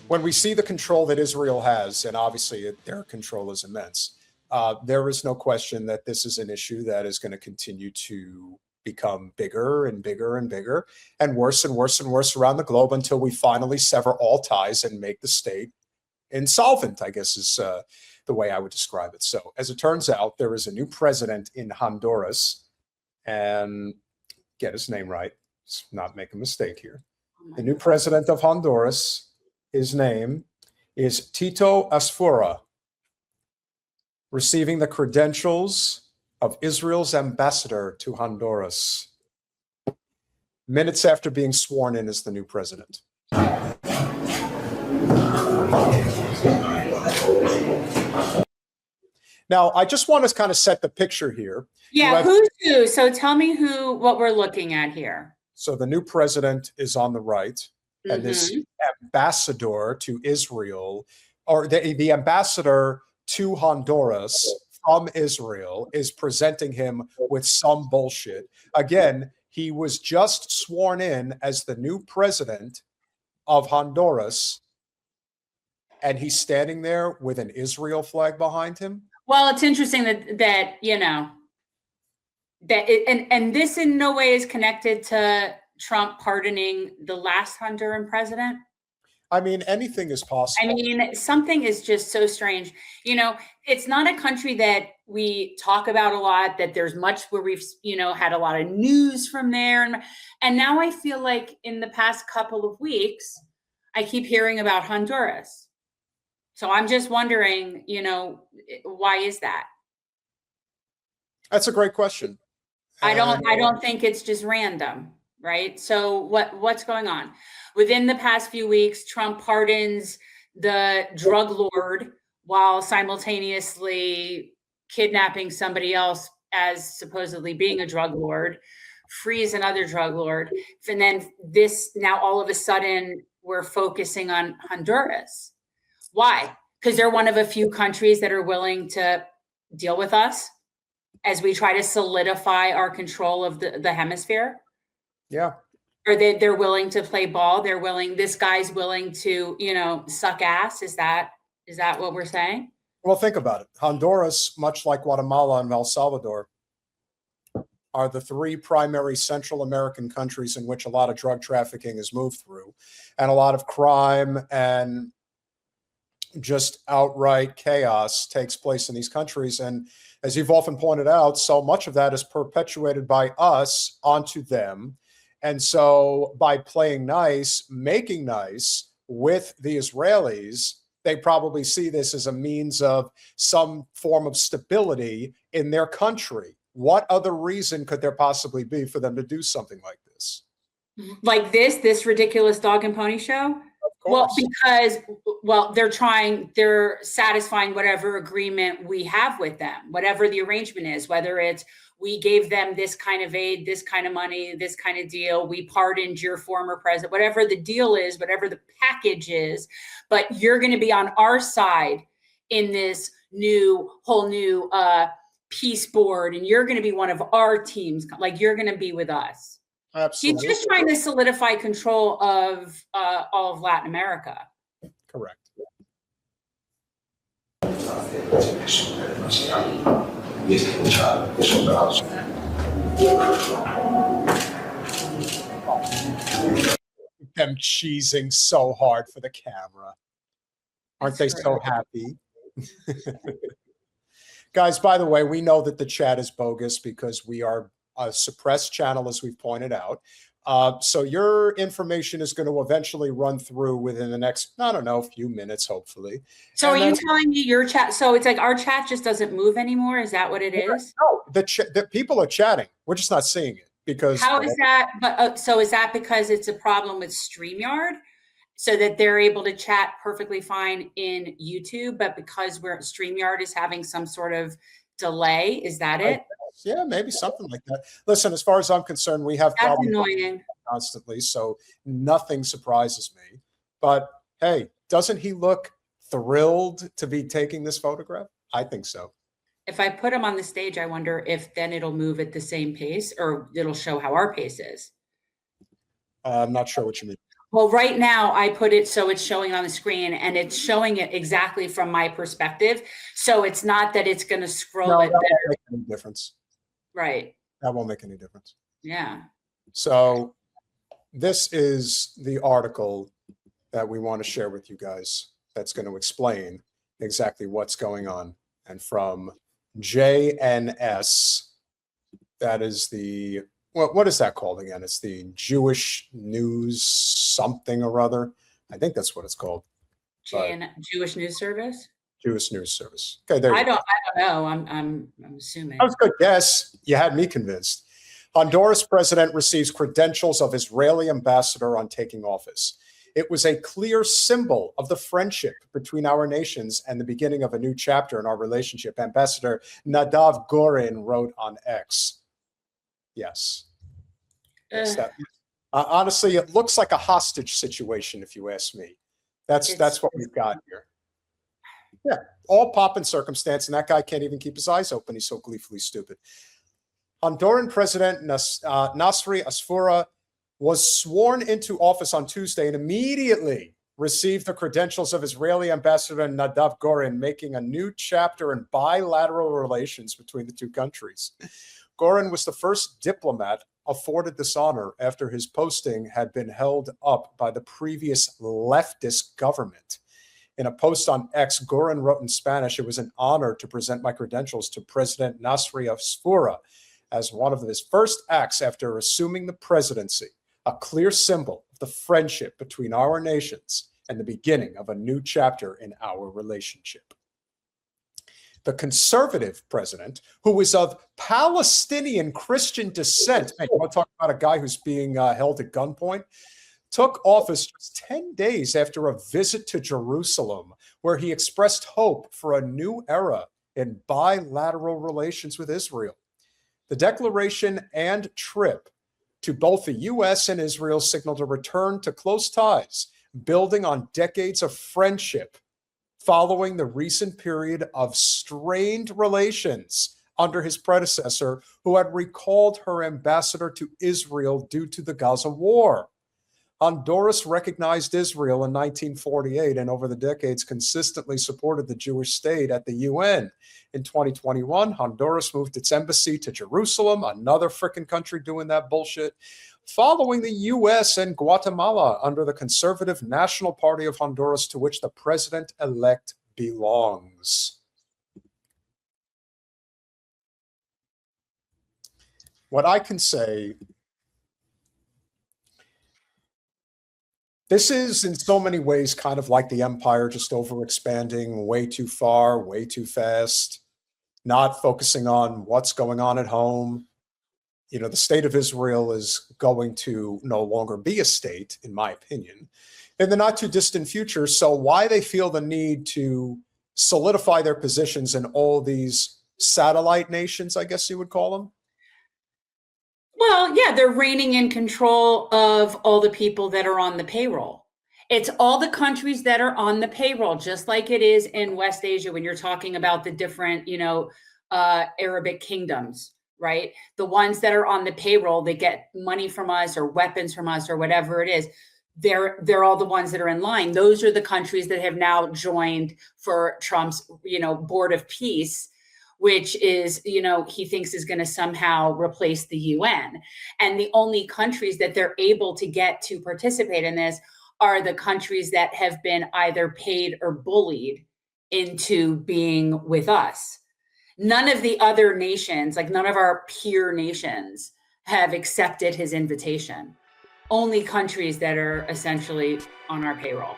when we see the control that Israel has, and obviously their control is immense, there is no question that this is an issue that is going to continue to become bigger and bigger and bigger and worse and worse and worse around the globe until we finally sever all ties and make the state insolvent, I guess is the way I would describe it. So as it turns out, there is a new president in Honduras, and get his name right, let's not make a mistake here. The new president of Honduras, his name is Tito Asfura, receiving the credentials of Israel's ambassador to Honduras, minutes after being sworn in as the new president. Now, I just want to kind of set the picture here. Yeah, who's who? So tell me what we're looking at here. So the new president is on the right, and this ambassador to Israel, or the ambassador to Honduras from Israel, is presenting him with some bullshit. Again, he was just sworn in as the new president of Honduras, and he's standing there with an Israel flag behind him. Well, it's interesting that you know, and this in no way is connected to Trump pardoning the last Honduran president. I mean, anything is possible. I mean, something is just so strange. You know, it's not a country that we talk about a lot, that there's much where we've, you know, had a lot of news from there. And now I feel like in the past couple of weeks, I keep hearing about Honduras. So I'm just wondering, you know, why is that? That's a great question. I don't think it's just random, right? So what's going on? Within the past few weeks, Trump pardons the drug lord while simultaneously kidnapping somebody else as supposedly being a drug lord, frees another drug lord. And then now all of a sudden we're focusing on Honduras. Why? Because they're one of a few countries that are willing to deal with us as we try to solidify our control of the hemisphere. Yeah. Or they're willing to play ball. This guy's willing to, you know, suck ass. Is that what we're saying? Well, think about it. Honduras, much like Guatemala and El Salvador, are the three primary Central American countries in which a lot of drug trafficking is moved through, and a lot of crime and just outright chaos takes place in these countries. And as you've often pointed out, so much of that is perpetuated by us onto them. And so by playing nice, making nice with the Israelis, they probably see this as a means of some form of stability in their country. What other reason could there possibly be for them to do something like this? Like this ridiculous dog and pony show? Well, because they're satisfying whatever agreement we have with them, whatever the arrangement is, whether it's we gave them this kind of aid, this kind of money, this kind of deal, we pardoned your former president, whatever the deal is, whatever the package is, but you're going to be on our side in this whole new peace board, and you're going to be one of our teams, like you're going to be with us. Absolutely. He's just trying to solidify control of all of Latin America. Correct. Them cheesing so hard for the camera. Aren't they so happy? Guys, by the way, we know that the chat is bogus because we are a suppressed channel, as we've pointed out. So your information is going to eventually run through within the next, I don't know, few minutes, hopefully. So are you telling me your chat? So it's like our chat just doesn't move anymore? Is that what it is? No, the people are chatting. We're just not seeing it because. How is that? But so is that because it's a problem with StreamYard? So that they're able to chat perfectly fine in YouTube, but because StreamYard is having some sort of delay, is that it? Yeah, maybe something like that. Listen, as far as I'm concerned, we have problems constantly, so nothing surprises me. But hey, doesn't he look thrilled to be taking this photograph? I think so. If I put him on the stage, I wonder if then it'll move at the same pace, or it'll show how our pace is. I'm not sure what you mean. Well, right now I put it so it's showing on the screen, and it's showing it exactly from my perspective. So it's not that it's going to scroll No, it that won't better. make any difference. Right. That won't make any difference. Yeah. So this is the article that we want to share with you guys that's going to explain exactly what's going on. And from JNS, that is the, well, what is that called again? It's the Jewish News something or other. I think that's what it's called. Jewish News Service. Jewish News Service. Okay, there you go. I don't know. I'm assuming. That was a good guess. You had me convinced. Honduras president receives credentials of Israeli ambassador on taking office. It was a clear symbol of the friendship between our nations and the beginning of a new chapter in our relationship, Ambassador Nadav Gorin wrote on X. Yes. Honestly, it looks like a hostage situation, if you ask me. That's what we've got here. Yeah, all pomp and circumstance, and that guy can't even keep his eyes open. He's so gleefully stupid. Honduran President Nasri Asfura was sworn into office on Tuesday and immediately received the credentials of Israeli Ambassador Nadav Gorin, making a new chapter in bilateral relations between the two countries. Gorin was the first diplomat afforded this honor after his posting had been held up by the previous leftist government. In a post on X, Gorin wrote in Spanish, "It was an honor to present my credentials to President Nasri Asfura as one of his first acts after assuming the presidency, a clear symbol of the friendship between our nations and the beginning of a new chapter in our relationship." The conservative president, who is of Palestinian Christian descent, man, you want to talk about a guy who's being held at gunpoint, took office just 10 days after a visit to Jerusalem, where he expressed hope for a new era in bilateral relations with Israel. The declaration and trip to both the U.S. and Israel signaled a return to close ties, building on decades of friendship following the recent period of strained relations under his predecessor, who had recalled her ambassador to Israel due to the Gaza war. Honduras recognized Israel in 1948 and over the decades consistently supported the Jewish state at the UN. In 2021, Honduras moved its embassy to Jerusalem, another frickin' country doing that bullshit, following the US and Guatemala under the conservative National Party of Honduras, to which the president-elect belongs. What I can say, this is in so many ways kind of like the empire just overexpanding way too far, way too fast, not focusing on what's going on at home. You know, the state of Israel is going to no longer be a state, in my opinion, in the not too distant future. So why they feel the need to solidify their positions in all these satellite nations, I guess you would call them? Well, yeah, they're reigning in control of all the people that are on the payroll. It's all the countries that are on the payroll, just like it is in West Asia when you're talking about the different, Arabic kingdoms, right? The ones that are on the payroll, they get money from us or weapons from us or whatever it is. They're all the ones that are in line. Those are the countries that have now joined for Trump's, Board of Peace, which is, he thinks is going to somehow replace the UN. And the only countries that they're able to get to participate in this are the countries that have been either paid or bullied into being with us. None of the other nations, like none of our peer nations, have accepted his invitation. Only countries that are essentially on our payroll.